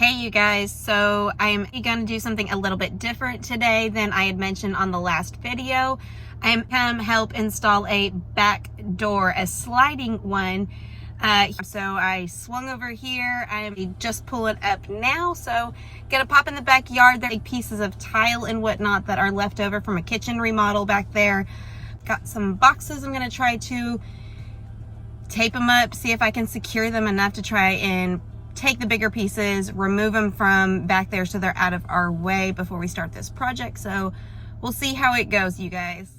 Hey you guys, so I'm going to do something a little bit different today than I had mentioned on the last video. I'm going to help install a back door, a sliding one. So I swung over here. I'm just pulling up now, so gonna pop in the backyard. There are pieces of tile and whatnot that are left over from a kitchen remodel back there. Got some boxes. I'm gonna try to tape them up, see if I can secure them enough to try and take the bigger pieces, remove them from back there so they're out of our way before we start this project. So we'll see how it goes, you guys.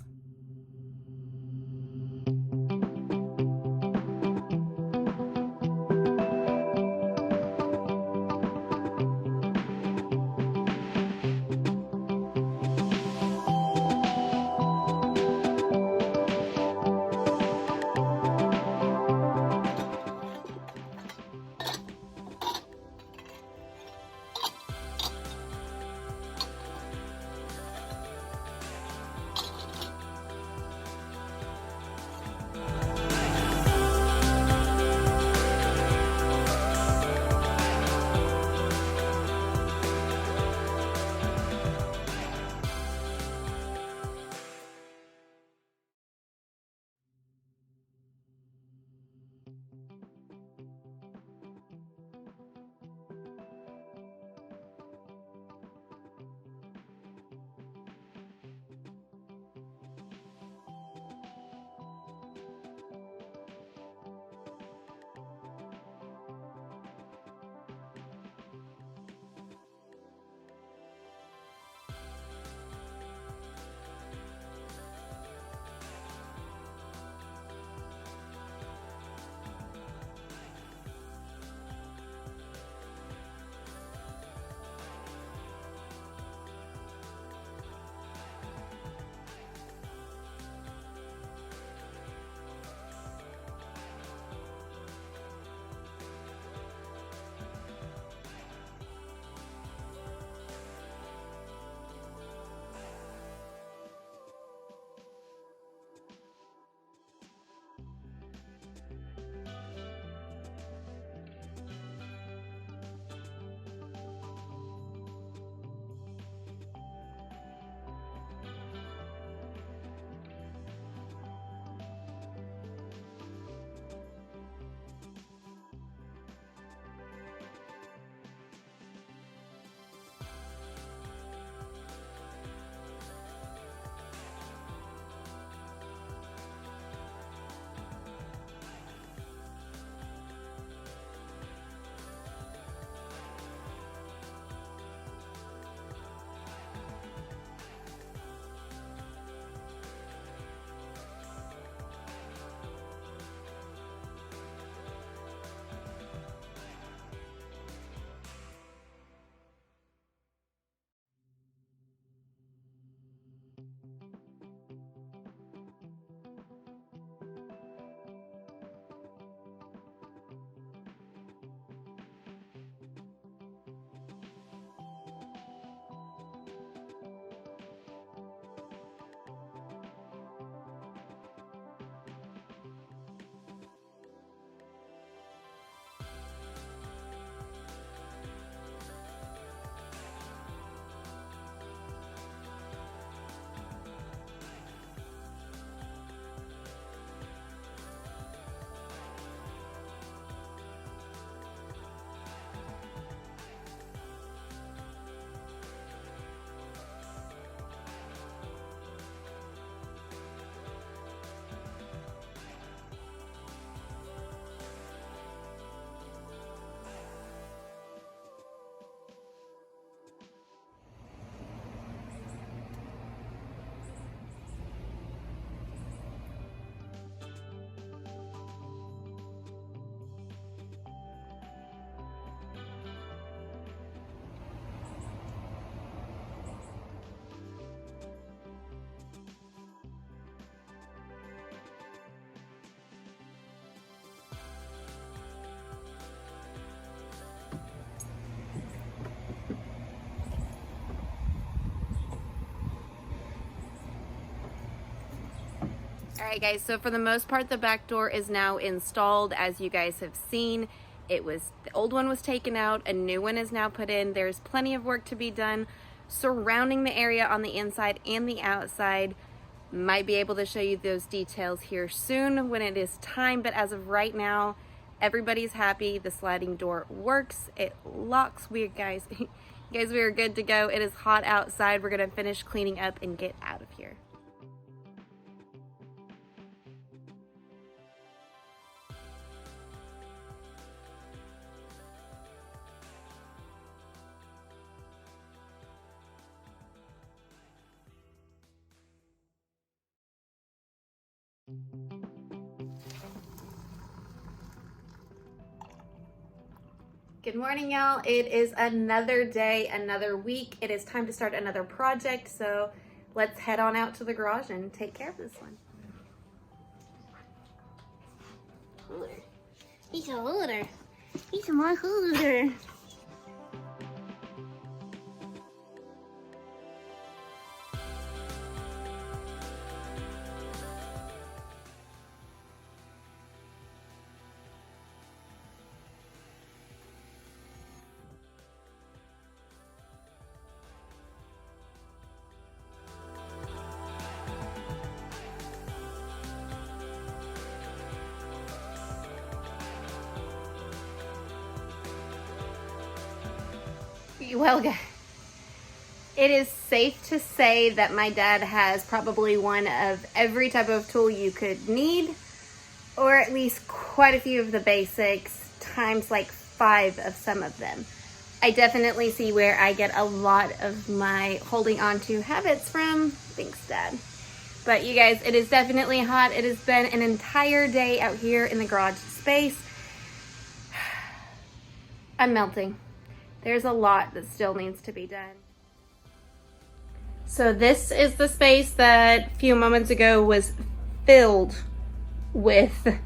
All right guys, so for the most part the back door is now installed, as you guys have seen. The old one was taken out, a new one is now put in. There's plenty of work to be done surrounding the area on the inside and the outside. Might be able to show you those details here soon when it is time, but as of right now, everybody's happy. The sliding door works, it locks. We guys, we are good to go. It is hot outside. We're gonna finish cleaning up and get out of here. Good morning, y'all. It is another day, another week. It is time to start another project, so let's head on out to the garage and take care of this one. Hooter. He's a hooter. He's my hooter. Well, guys, it is safe to say that my dad has probably one of every type of tool you could need, or at least quite a few of the basics, times like 5 of some of them. I definitely see where I get a lot of my holding on to habits from. Thanks, Dad. But you guys, it is definitely hot. It has been an entire day out here in the garage space. I'm melting. There's a lot that still needs to be done. So this is the space that a few moments ago was filled with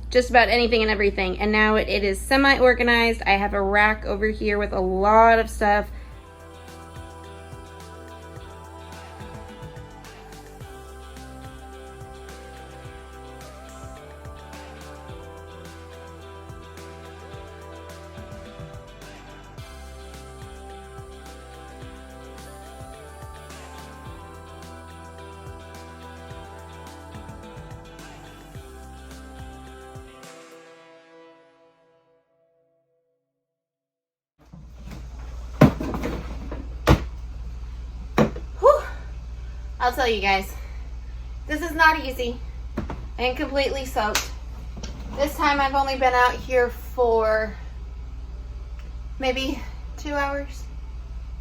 just about anything and everything. And now it is semi-organized. I have a rack over here with a lot of stuff. I'll tell you guys, this is not easy and completely soaked. This time I've only been out here for maybe 2 hours,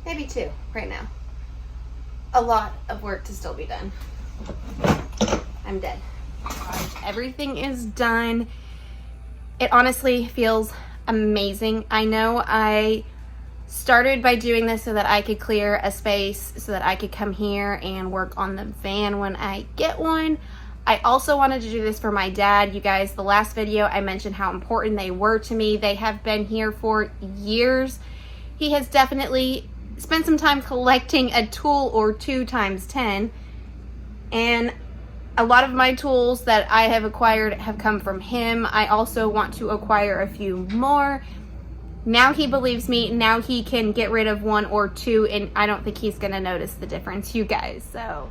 maybe 2 right now. A lot of work to still be done. I'm dead. Everything is done. It honestly feels amazing. I know I started by doing this so that I could clear a space so that I could come here and work on the van when I get one. I also wanted to do this for my dad. You guys, the last video I mentioned how important they were to me. They have been here for years. He has definitely spent some time collecting a tool or 2 times 10, and a lot of my tools that I have acquired have come from him. I also want to acquire a few more. Now he believes me. Now he can get rid of 1 or 2, and I don't think he's gonna notice the difference, you guys. So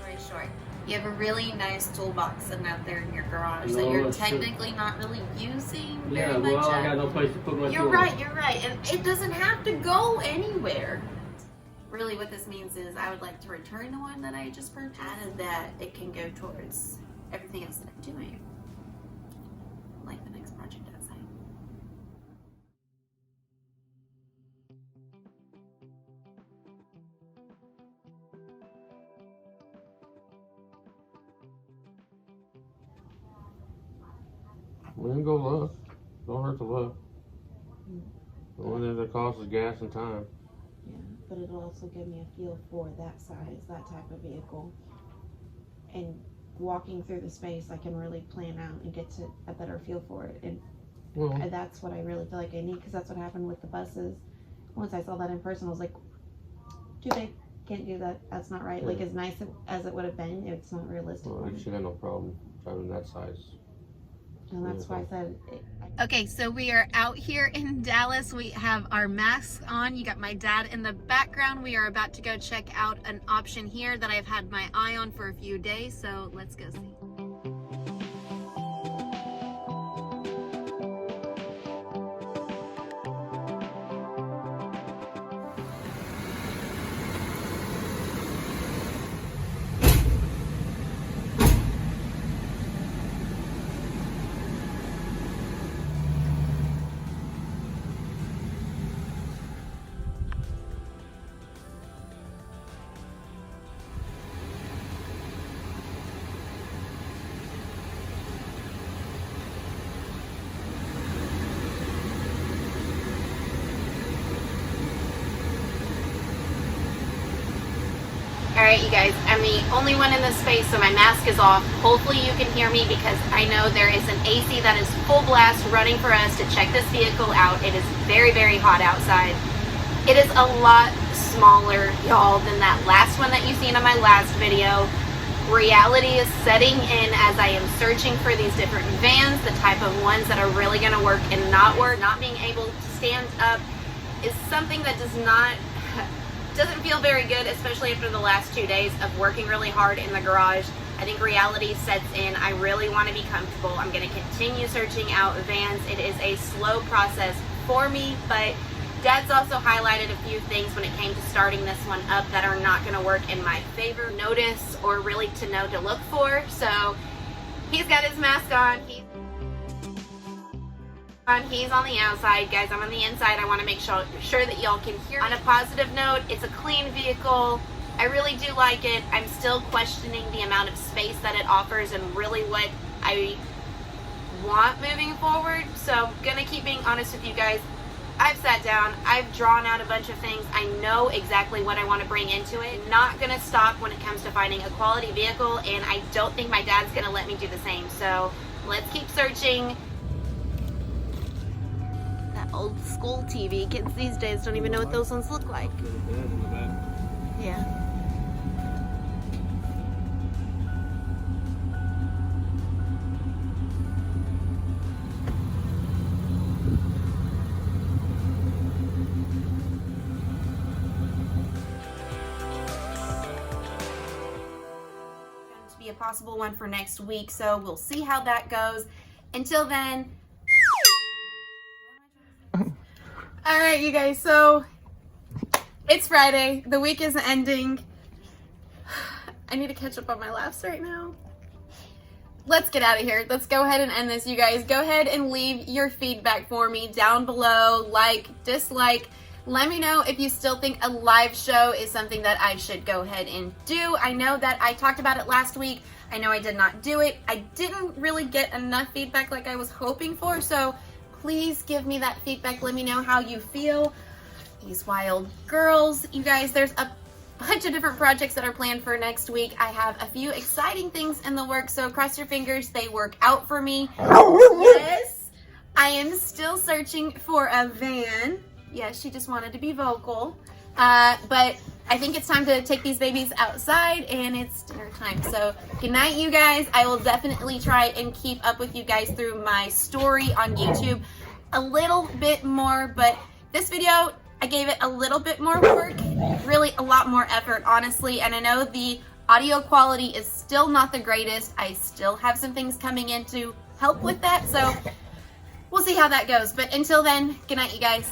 very short. You have a really nice toolbox sitting out there in your garage that you're technically not really using very much. I got no place to put my tools. You're right, and it doesn't have to go anywhere. Really what this means is I would like to return the one that I just purchased, and that it can go towards everything else that I'm doing, like the next project outside. We can go look. Don't hurt to look. The only thing that costs is gas and time. Yeah, but it'll also give me a feel for that size, that type of vehicle. And walking through the space, I can really plan out and get to a better feel for it. And that's what I really feel like I need, because that's what happened with the buses. Once I saw that in person, I was like, too big. can't do that. That's not right. Yeah. Like as nice as it would have been, it's not realistic. Well, you should have no problem driving that size. And that's why I said. Okay, so we are out here in Dallas. We have our masks on. You got my dad in the background. We are about to go check out an option here that I've had my eye on for a few days. So let's go see. Alright, you guys, I'm the only one in this space, so my mask is off. Hopefully you can hear me because I know there is an AC that is full blast running for us to check this vehicle out. It is very, very hot outside. It is a lot smaller, y'all, than that last one that you've seen on my last video. Reality is setting in as I am searching for these different vans, the type of ones that are really going to work and not work. Not being able to stand up is something that doesn't feel very good, especially after the last 2 days of working really hard in the garage. I think reality sets in. I really want to be comfortable. I'm going to continue searching out vans. It is a slow process for me, but Dad's also highlighted a few things when it came to starting this one up that are not going to work in my favor. Notice, or really to know to look for. So he's got his mask on. He's on the outside, guys. I'm on the inside. I want to make sure that y'all can hear me. On a positive note, it's a clean vehicle. I really do like it. I'm still questioning the amount of space that it offers and really what I want moving forward. So I'm gonna keep being honest with you guys. I've sat down, I've drawn out a bunch of things. I know exactly what I want to bring into it. I'm not gonna stop when it comes to finding a quality vehicle, and I don't think my dad's gonna let me do the same. So let's keep searching. Old school TV. Kids these days don't even know what those ones look like. Yeah. Going to be a possible one for next week, so we'll see how that goes. Until then, all right, you guys, so it's Friday. The week is ending. I need to catch up on my laughs right now. Let's get out of here. Let's go ahead and end this, you guys. Go ahead and leave your feedback for me down below. Like, dislike. Let me know if you still think a live show is something that I should go ahead and do. I know that I talked about it last week. I know I did not do it. I didn't really get enough feedback like I was hoping for, so please give me that feedback. Let me know how you feel. These wild girls. You guys, there's a bunch of different projects that are planned for next week. I have a few exciting things in the works, so cross your fingers they work out for me. Yes, I am still searching for a van. Yes, she just wanted to be vocal. But I think it's time to take these babies outside and it's dinner time. So good night, you guys. I will definitely try and keep up with you guys through my story on YouTube a little bit more, but this video, I gave it a little bit more work, really a lot more effort, honestly. And I know the audio quality is still not the greatest. I still have some things coming in to help with that. So we'll see how that goes. But until then, good night, you guys.